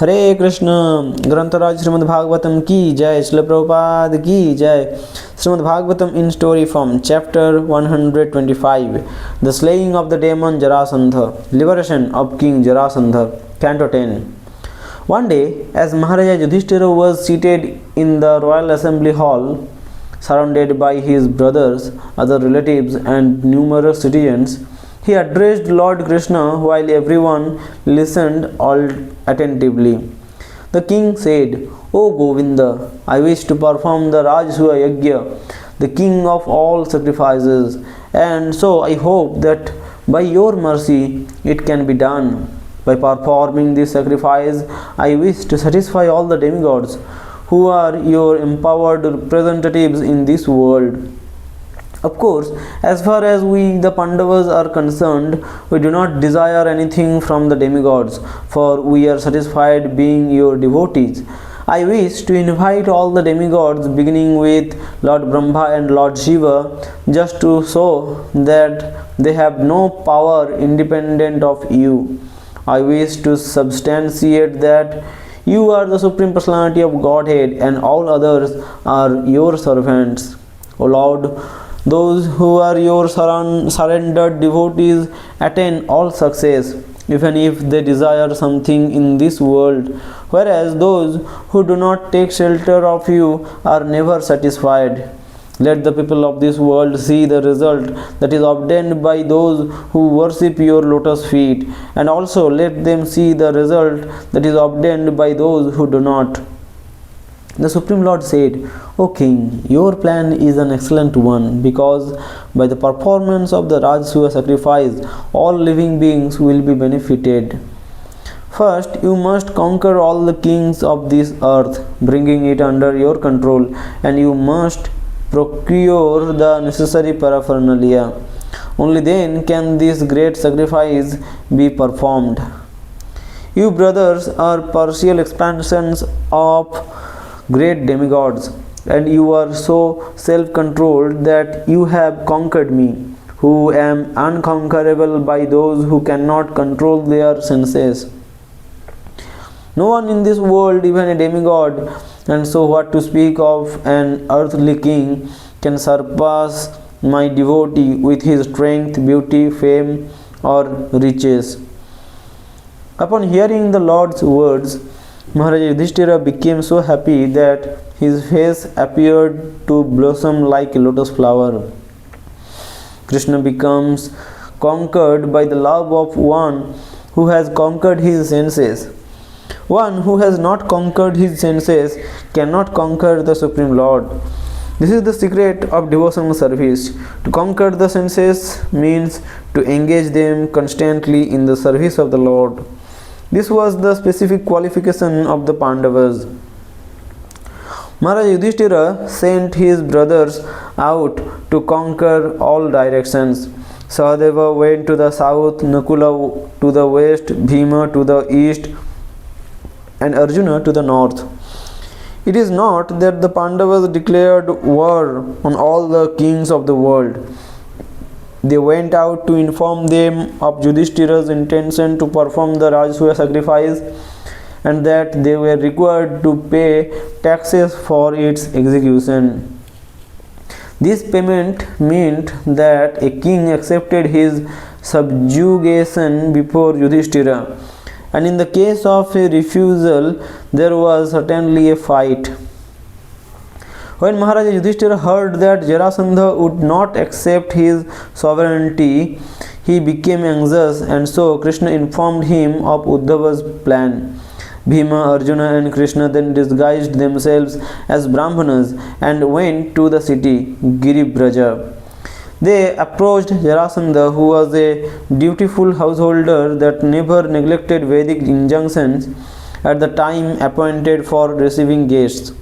हरे Krishna. ग्रंथराज Śrīmad-Bhāgavatam की जय। श्रील प्रभुपाद की जय। Śrīmad-Bhāgavatam in story from chapter 125, the slaying of the demon Jarāsandha, liberation of King Jarāsandha, Canto 10. One day, as Maharaja Yudhishthira was seated in the royal assembly hall, surrounded by his brothers, other relatives, and numerous citizens, he addressed Lord Krishna while everyone listened all attentively. The king said, "O Govinda, I wish to perform the Rajasuya Yajna, the king of all sacrifices, and so I hope that by your mercy it can be done. By performing this sacrifice, I wish to satisfy all the demigods who are your empowered representatives in this world. Of course, as far as we the Pandavas are concerned, we do not desire anything from the demigods, for we are satisfied being your devotees. I wish to invite all the demigods, beginning with Lord Brahma and Lord Shiva, just to show that they have no power independent of you. I wish to substantiate that you are the Supreme Personality of Godhead and all others are your servants. O Lord, those who are your surrendered devotees attain all success, even if they desire something in this world, whereas those who do not take shelter of you are never satisfied. Let the people of this world see the result that is obtained by those who worship your lotus feet, and also let them see the result that is obtained by those who do not." The Supreme Lord said, "O King, your plan is an excellent one, because by the performance of the Rajasuya sacrifice, all living beings will be benefited. First, you must conquer all the kings of this earth, bringing it under your control, and you must procure the necessary paraphernalia. Only then can this great sacrifice be performed. You brothers are partial expansions of great demigods, and you are so self-controlled that you have conquered me, who am unconquerable by those who cannot control their senses. No one in this world, even a demigod, and so what to speak of an earthly king, can surpass my devotee with his strength, beauty, fame, or riches." Upon hearing the Lord's words, Maharaja Yudhishthira became so happy that his face appeared to blossom like a lotus flower. Krishna becomes conquered by the love of one who has conquered his senses. One who has not conquered his senses cannot conquer the Supreme Lord. This is the secret of devotional service. To conquer the senses means to engage them constantly in the service of the Lord. This was the specific qualification of the Pandavas. Maharaj Yudhishthira sent his brothers out to conquer all directions. Sahadeva went to the south, Nakula to the west, Bhima to the east, and Arjuna to the north. It is not that the Pandavas declared war on all the kings of the world. They went out to inform them of Yudhishthira's intention to perform the Rajasuya sacrifice, and that they were required to pay taxes for its execution. This payment meant that a king accepted his subjugation before Yudhishthira, and in the case of a refusal, there was certainly a fight. When Maharaja Yudhishthira heard that Jarāsandha would not accept his sovereignty, he became anxious, and so Krishna informed him of Uddhava's plan. Bhima, Arjuna, and Krishna then disguised themselves as Brahmanas and went to the city Giribraja. They approached Jarāsandha, who was a dutiful householder that never neglected Vedic injunctions at the time appointed for receiving guests.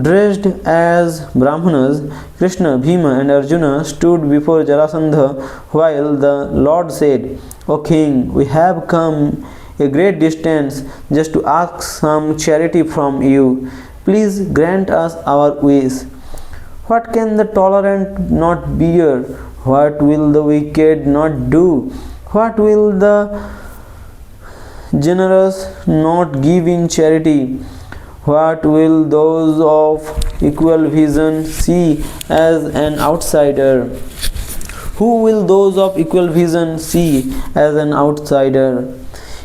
Dressed as Brahmanas, Krishna, Bhima, and Arjuna stood before Jarāsandha while the Lord said, "O King, we have come a great distance just to ask some charity from you. Please grant us our wish. What can the tolerant not bear? What will the wicked not do? What will the generous, not give in charity, what will those of equal vision see as an outsider? Who will those of equal vision see as an outsider?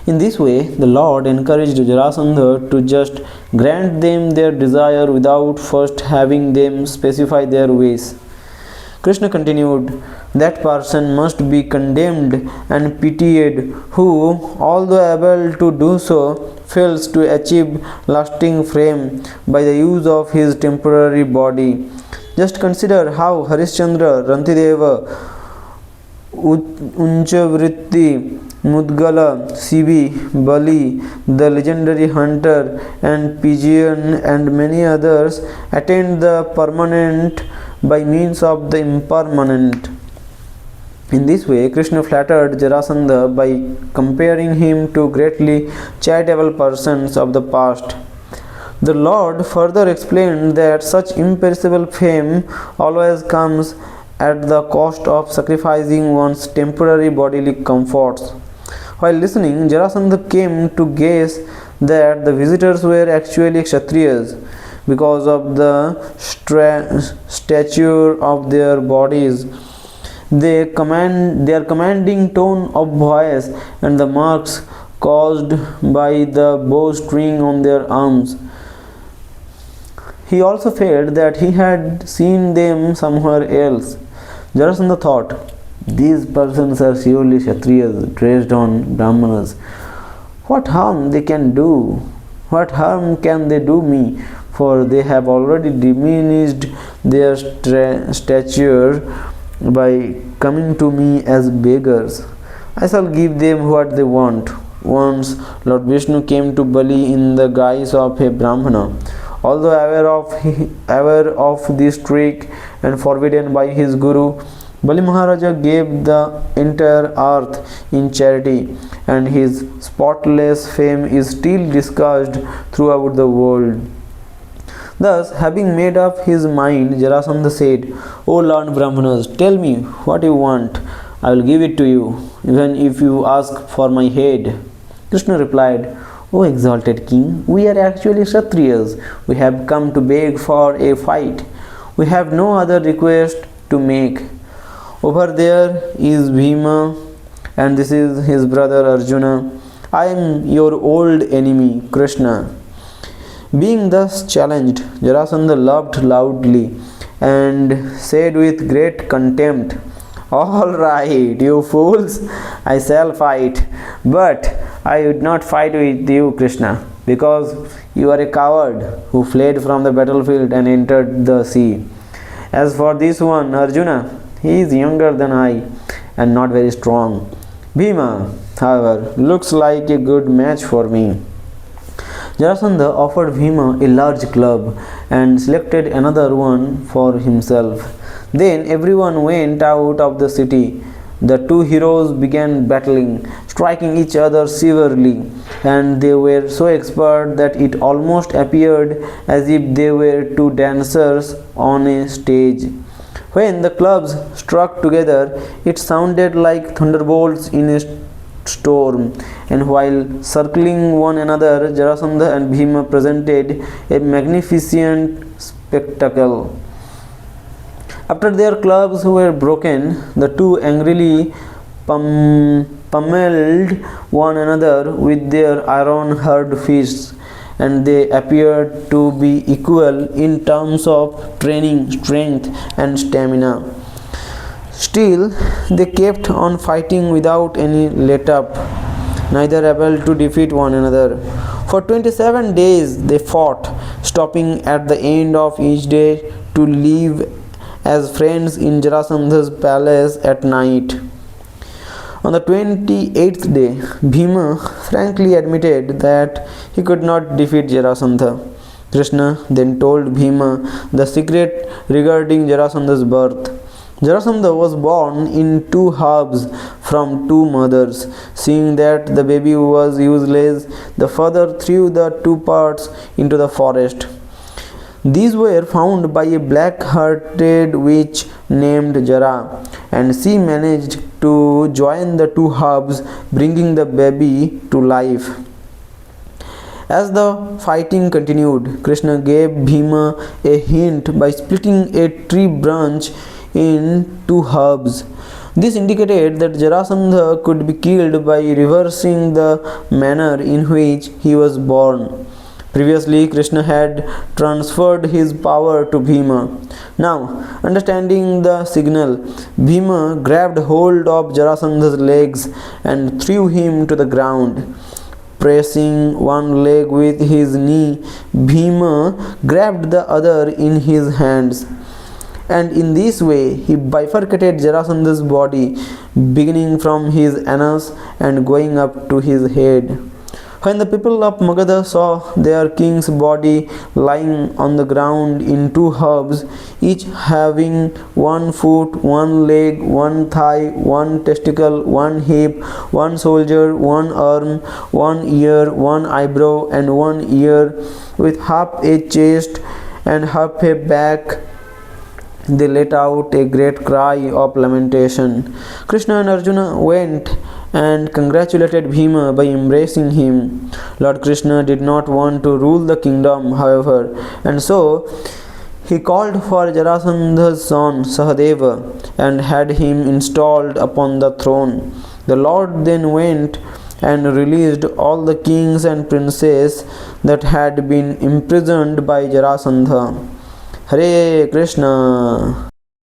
In this way, the Lord encouraged Jarāsandha to just grant them their desire without first having them specify their ways. Krishna continued, that person must be condemned and pitied who, although able to do so, fails to achieve lasting fame by the use of his temporary body. Just consider how Harishchandra, Rantideva, Unchavritti, Mudgala, Sibi, Bali, the legendary hunter, and Pigeon, and many others attained the permanent by means of the impermanent. In this way, Krishna flattered Jarāsandha by comparing him to greatly charitable persons of the past. The Lord further explained that such imperishable fame always comes at the cost of sacrificing one's temporary bodily comforts. While listening, Jarāsandha came to guess that the visitors were actually Kshatriyas because of the stature of their bodies, their commanding tone of voice, and the marks caused by the bowstring on their arms. He also felt that he had seen them somewhere else. Jarāsandha thought, these persons are surely Kshatriyas dressed on Brahmanas. What harm they can do? What harm can they do me? For they have already diminished their stature by coming to me as beggars. I shall give them what they want. Once Lord Vishnu came to Bali in the guise of a Brahmana. Although aware of this trick and forbidden by his guru, Bali Maharaja gave the entire earth in charity, and his spotless fame is still discussed throughout the world. Thus, having made up his mind, Jarāsandha said, O Lord Brahmanas, tell me what you want. I will give it to you, even if you ask for my head. Krishna replied, O exalted king, we are actually Kshatriyas. We have come to beg for a fight. We have no other request to make. Over there is Bhima, and this is his brother Arjuna. I am your old enemy, Krishna. Being thus challenged, Jarāsandha laughed loudly and said with great contempt, all right, you fools, I shall fight, but I would not fight with you, Krishna, because you are a coward who fled from the battlefield and entered the sea. As for this one, Arjuna, he is younger than I and not very strong. Bhima, however, looks like a good match for me. Jarāsandha offered Bhima a large club and selected another one for himself. Then everyone went out of the city. The two heroes began battling, striking each other severely, and they were so expert that it almost appeared as if they were two dancers on a stage. When the clubs struck together, it sounded like thunderbolts in a storm, and while circling one another, Jarāsandha and Bhima presented a magnificent spectacle. After their clubs were broken, the two angrily pummeled one another with their iron-hard fists, and they appeared to be equal in terms of training, strength, and stamina. Still, they kept on fighting without any let-up, neither able to defeat one another. For 27 days they fought, stopping at the end of each day to live as friends in Jarāsandha's palace at night. On the 28th day, Bhima frankly admitted that he could not defeat Jarāsandha. Krishna then told Bhima the secret regarding Jarāsandha's birth. Jarāsandha was born in two halves from two mothers. Seeing that the baby was useless, the father threw the two parts into the forest. These were found by a black-hearted witch named Jara, and she managed to join the two halves, bringing the baby to life. As the fighting continued, Krishna gave Bhima a hint by splitting a tree branch in two halves. This indicated that Jarāsandha could be killed by reversing the manner in which he was born. Previously, Krishna had transferred his power to Bhima. Now, understanding the signal, Bhima grabbed hold of Jarāsandha's legs and threw him to the ground. Pressing one leg with his knee, Bhima grabbed the other in his hands. And in this way, he bifurcated Jarāsandha's body, beginning from his anus and going up to his head. When the people of Magadha saw their king's body lying on the ground in two halves, each having one foot, one leg, one thigh, one testicle, one hip, one shoulder, one arm, one ear, one eyebrow, and one ear, with half a chest and half a back, they let out a great cry of lamentation. Krishna and Arjuna went and congratulated Bhima by embracing him. Lord Krishna did not want to rule the kingdom, however, and so he called for Jarāsandha's son Sahadeva and had him installed upon the throne. The Lord then went and released all the kings and princes that had been imprisoned by Jarāsandha. Hare Krishna.